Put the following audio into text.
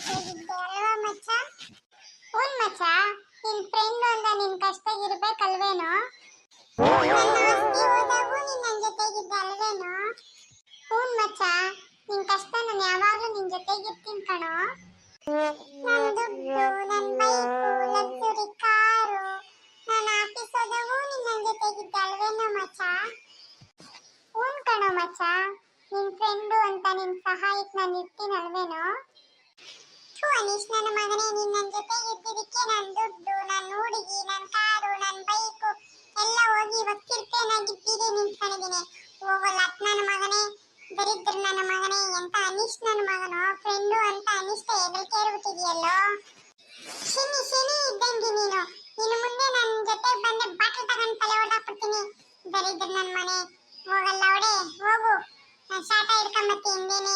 ಜೊತೆಗಿದ್ದೆ ಅಲ್ವಾ ಮಚ್ಚ? ಹ್ಞೂ ಮಚ್ಚ, ನಿನ್ ಫ್ರೆಂಡ್ ಅಂತ ನಿನ್ ಕಷ್ಟ ಇರ್ಬೇಕಲ್ವೇನೋ? ನನ್ನ ಆಸ್ತಿ ಹೋದಾಗೂ ನೀನ್ ನನ್ ಜೊತೆಗಿದ್ದೆ ಅಲ್ವೇನೋ? ಹ್ಞೂ ಮಚ್ಚ, ನಿನ್ ಕಷ್ಟ ನಾನು ಯಾವಾಗ್ಲೂ ನಿನ್ ಜೊತೆಗಿರ್ತೀನಿ ಕಣೋ. ನನ್ ದುಡ್ಡು, ನನ್ ಬೈಕು, ಲಕ್ಸುರಿ ಕಾರು, ನಾನು ಆಫೀಸ್ ಹೋದಾಗೂ ನೀನ್ ನನ್ ಜೊತೆಗಿದ್ದೆ ಅಲ್ವೇನೋ ಮಚ್ಚ? ಹ್ಞೂ ಕಣೋ ಮಚ್ಚ, ನಿನ್ ಫ್ರೆಂಡು ಅಂತ ನಿನ್ ಸಹಾಯಕ್ಕೆ ನಾನು ಇರ್ತೀನಲ್ವೇನೋ? ಥೂ ಅನೀಶ್ ನನ್ನ ಮಗನೇ, ನೀನ್ ನನ್ನ ಜೊತೆ ಇದ್ದಿದ್ದಕ್ಕೆ ನನ್ನ ದುಡ್ಡು, ನನ್ನ ಹುಡುಗಿ, ನನ್ನ ಕಾರು, ನನ್ನ ಬೈಕು ಎಲ್ಲ ಹೋಗಿ ಇವಾಗ ಕಿರ್ಪೇನಾಗಿ ಬೀದಿ ನಿಂತ್ಕೊಂಡಿದ್ದೀನಿ. ಹೋಗಲ್ಲ ನನ್ನ ಮಗನೇ, ದರಿದ್ರ ನನ್ನ ಮಗನೇ, ಎಂತ ಅನೀಶ್ ನನ್ನ ಮಗನೋ, ಫ್ರೆಂಡು ಅಂತ ಅನಿಷ್ಟ ಎದಕ್ಕೆ ಇರ್ಬಿಟ್ಟಿದೆಯಲ್ಲೋ. ಶನಿ ಶನಿ ಇದ್ದಂಗೆ ನೀನು, ಇನ್ನು ಮುಂದೆ ನನ್ನ ಜೊತೆ ಬಂದೆ ಬಾಟಲ್ ತಗೊಂಡು ತಲೆ ಹೊಡೆದಾಕ್ಬಿಡ್ತೀನಿ. ದರಿದ್ರ ನನ್ನ ಮನೆ, ಹೋಗಲ್ಲ ಅವಡೆ ಹೋಗು, ನಾನು ಶಾಟ ಹಿಡ್ಕೊಂಬತ್ತಿ ಹಿಂದೇನೆ.